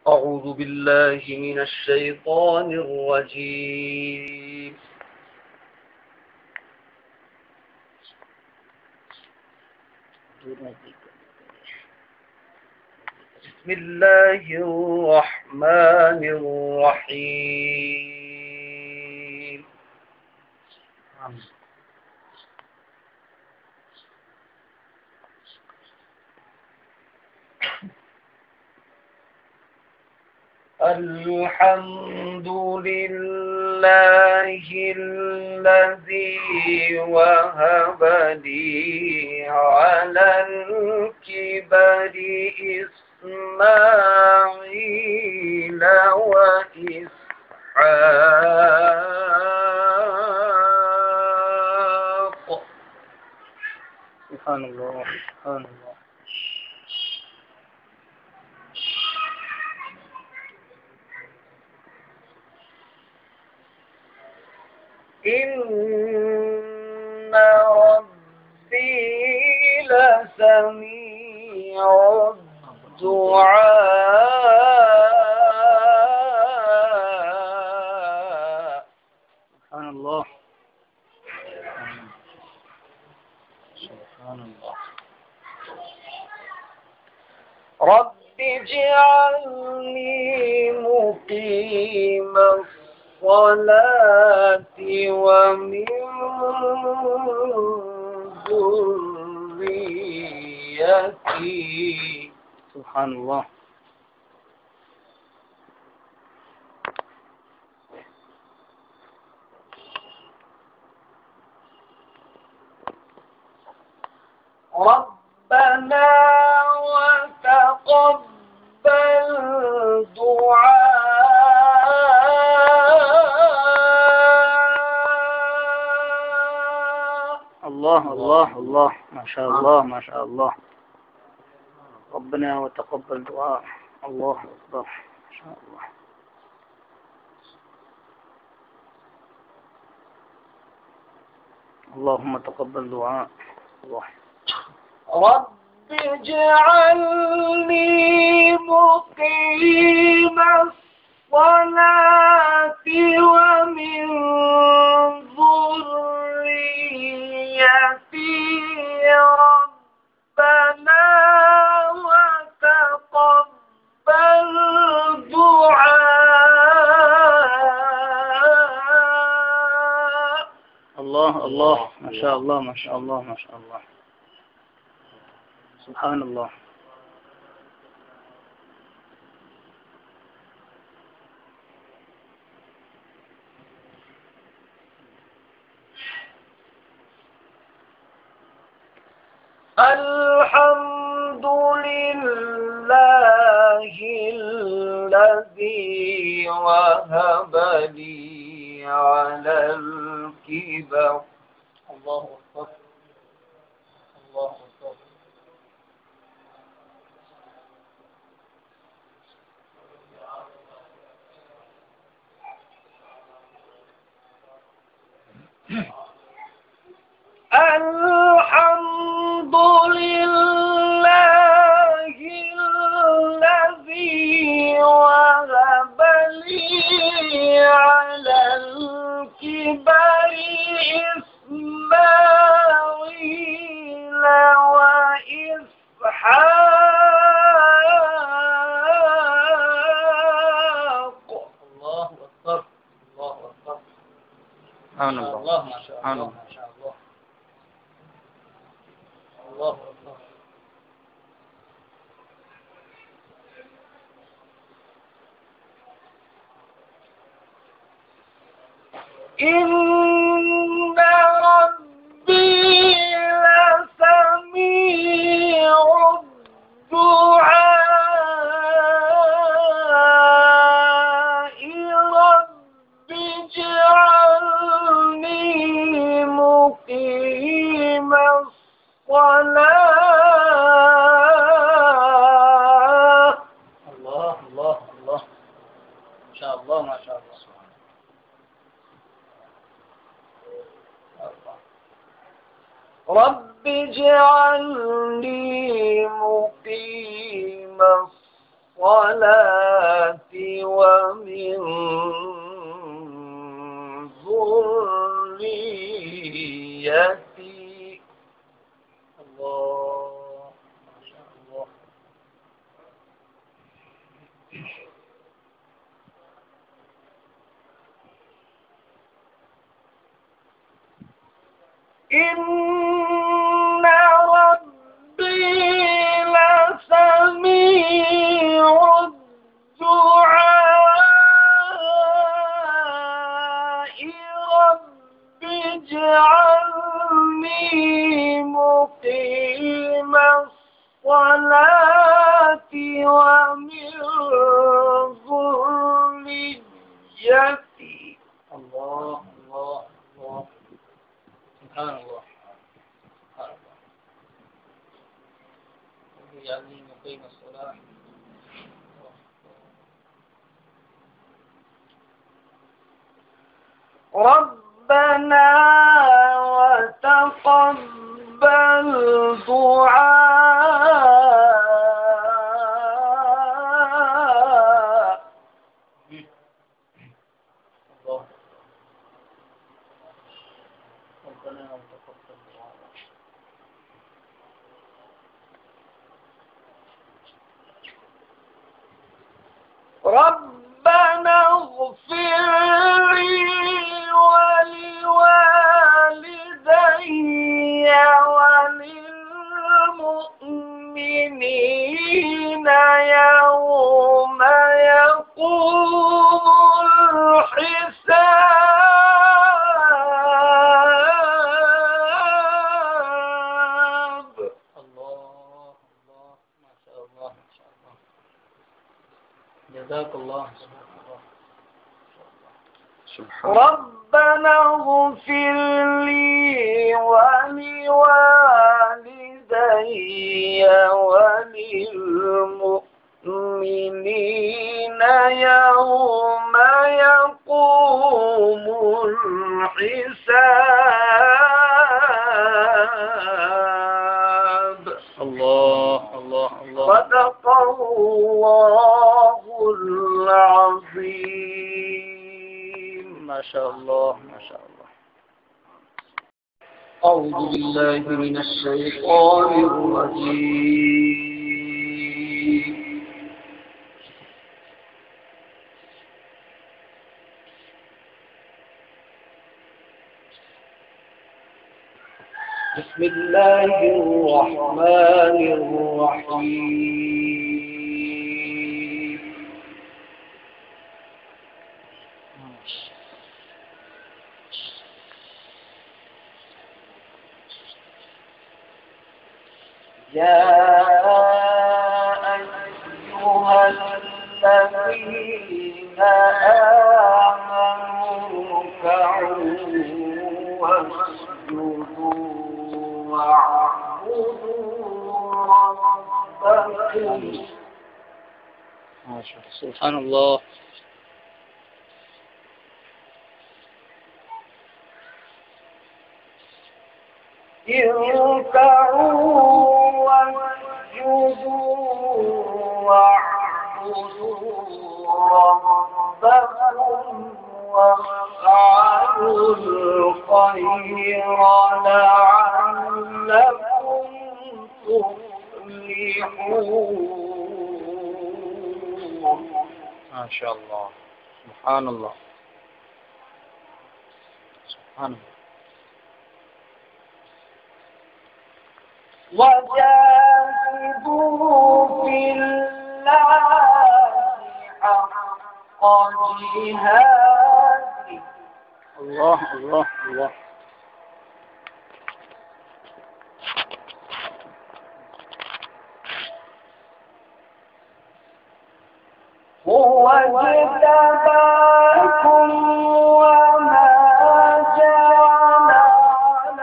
أعوذ بالله من الشيطان الرجيم. بسم الله الرحمن الرحيم. الحمد لله الذي وهب لي على الكبر إسماعيل وإسحاق. سبحان الله سبحان الله. إن ربي لسميع الدعاء. سبحان الله سبحان الله. رب اجعلني مقيم الصلاة ومن ذريتي. سبحان الله. ربنا وتقبل دعاء. الله الله الله، ما شاء الله ما شاء الله. ربنا وتقبل دعاء. الله أكبر، ما شاء الله. اللهم تقبل دعاء. الله. رب اجعلني مقيم الصلاة ومن ذريتي. ربنا وتقبل دعاء. الله الله، ما شاء الله ما شاء الله ما شاء الله. سبحان الله. الحمد لله الذي وهب لي على الكبر. الله أكبر الله أكبر. الحمد لله الذي وهب لي على الكبر إسماعيل وإسحاق. الله أكبر الله أكبر. سبحان الله ما شاء الله ما شاء الله. الله أكبر. إن ربي لسميع الدعاء. رب اجعلني مقيم الصلاة. الله الله الله، ما شاء الله ما شاء الله. رب اجعلني مقيم الصلاة ومن ذريتي. الله ما شاء الله. إن ربي لسميع الدعاء رب اجعلني مقيم الصلاة ومن ذريتي. الله الله الله. سبحان الله سبحان الله. اجعلني مقيم الصلاة. ربنا وتقبل دعاء. الله. ربنا وتقبل دعاء. ربنا اغفر لي ولوالدي وللمؤمنين يوم يقوم الحساب. الله الله ما شاء الله ما شاء الله. جزاك الله. ربنا اغفر لي ولوالدي وللمؤمنين يوم يقوم الحساب. الله الله الله. صدق الله العظيم. ما شاء الله ما شاء الله. أعوذ بالله من الشيطان الرجيم. بسم الله الرحمن الرحيم. يا أيها الذين آمنوا اركعوا واسجدوا واعبدوا ربكم. ما شاء الله. سبحان الله. اركعوا واسجدوا واعبدوا ربكم وافعلوا الخير لعلكم تفلحون. ما شاء الله. سبحان الله سبحان الله. وجاهدوا في الله حق جهاده. الله الله الله. هو اجتباكم وما جعل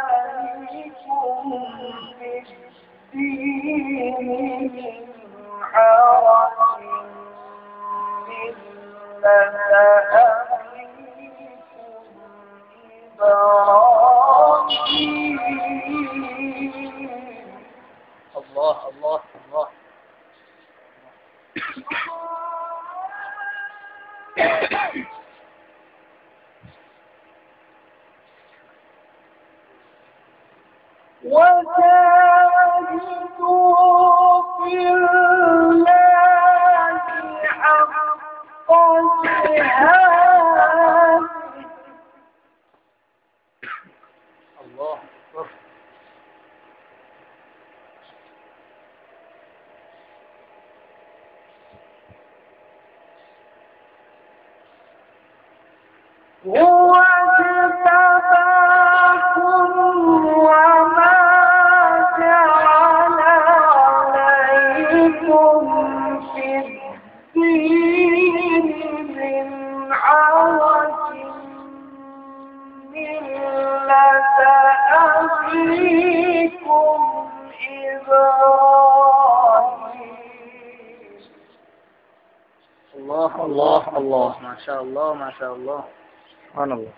عليكم في الدين من حرج ملة أبيكم إبراهيم. الله الله الله. وجاهدوا في الله حق جهاده الله أكبر. هو اجتباكم وما جعل عليكم في الدين من حرج ملة أبيكم إبراهيم. الله الله الله. ما شاء الله ما شاء الله. سبحان الله.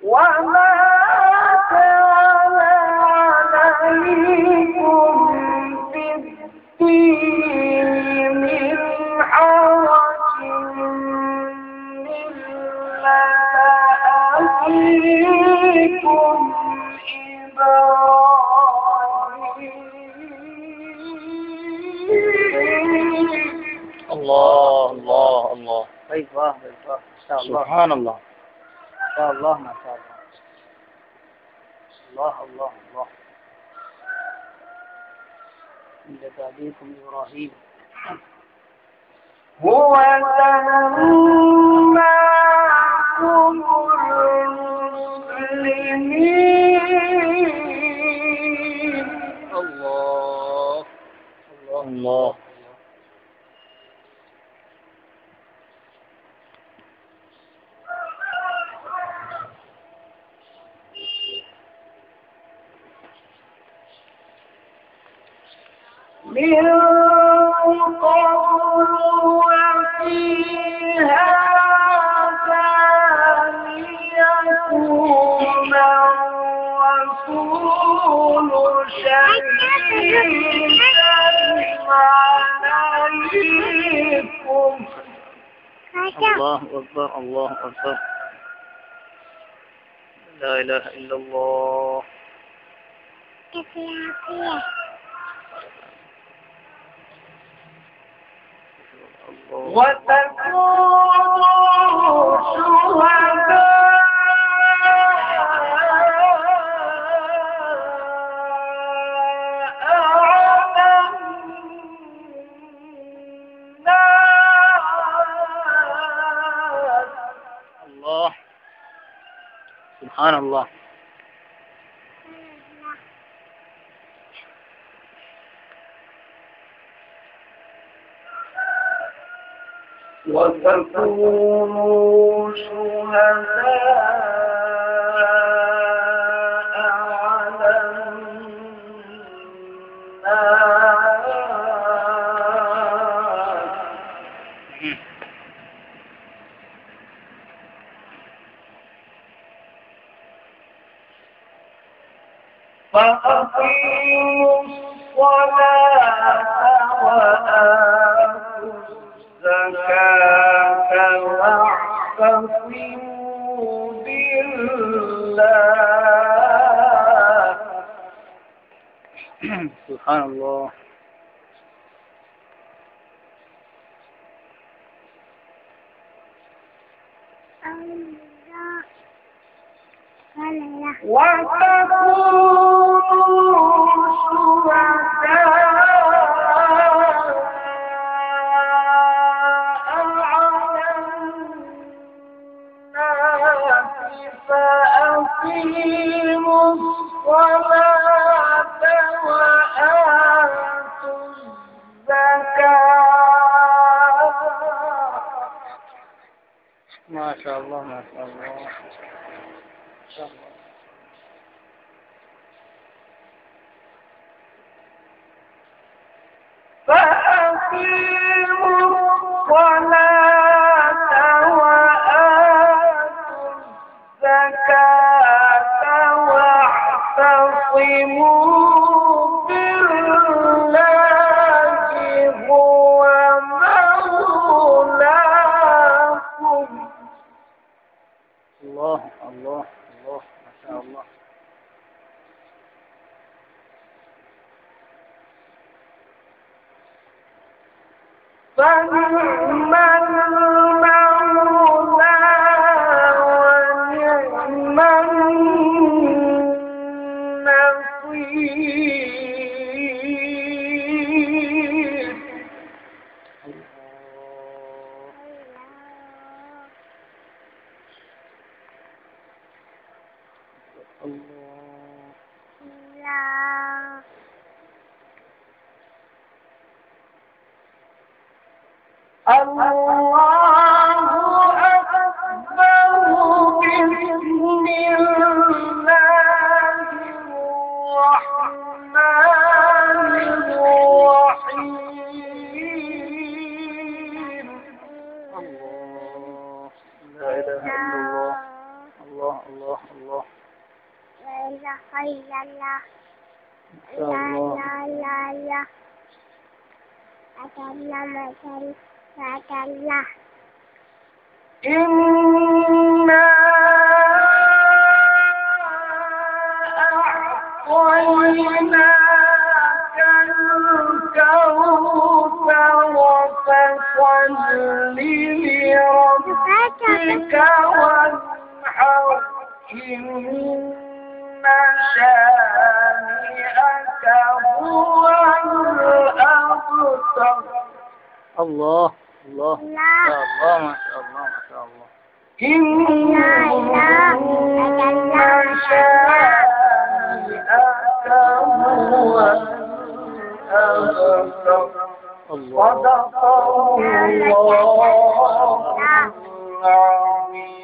وما كان عليكم في الدين من حرج ملة أبيكم إبراهيم. الله الله الله. أيوة أيوة. ما شاء الله. سبحان الله. ما شاء الله ما شاء الله. الله الله الله. ملة أبيكم إبراهيم. هو سماكم المسلمين. الله الله الله. من قبل وفي هذا ليكون الرسول شهيدا عليكم. الله أكبر الله أكبر. لا إله إلا الله. وتكونوا شهداء على الناس. الله. سبحان الله. وتكونوا شهداء على الناس. فأقيموا الصلاة وآتوا الزكاة واعتصموا بالله. سبحان الله. وتكونوا شهداء على الناس فأقيموا الصلاة وآتوا الزكاة. ما شاء الله ما شاء الله. فأقيموا الصلاة الله الله ما شاء الله ما شاء الله. إن شانئك هو الأبتر. الله. صدق الله العظيم.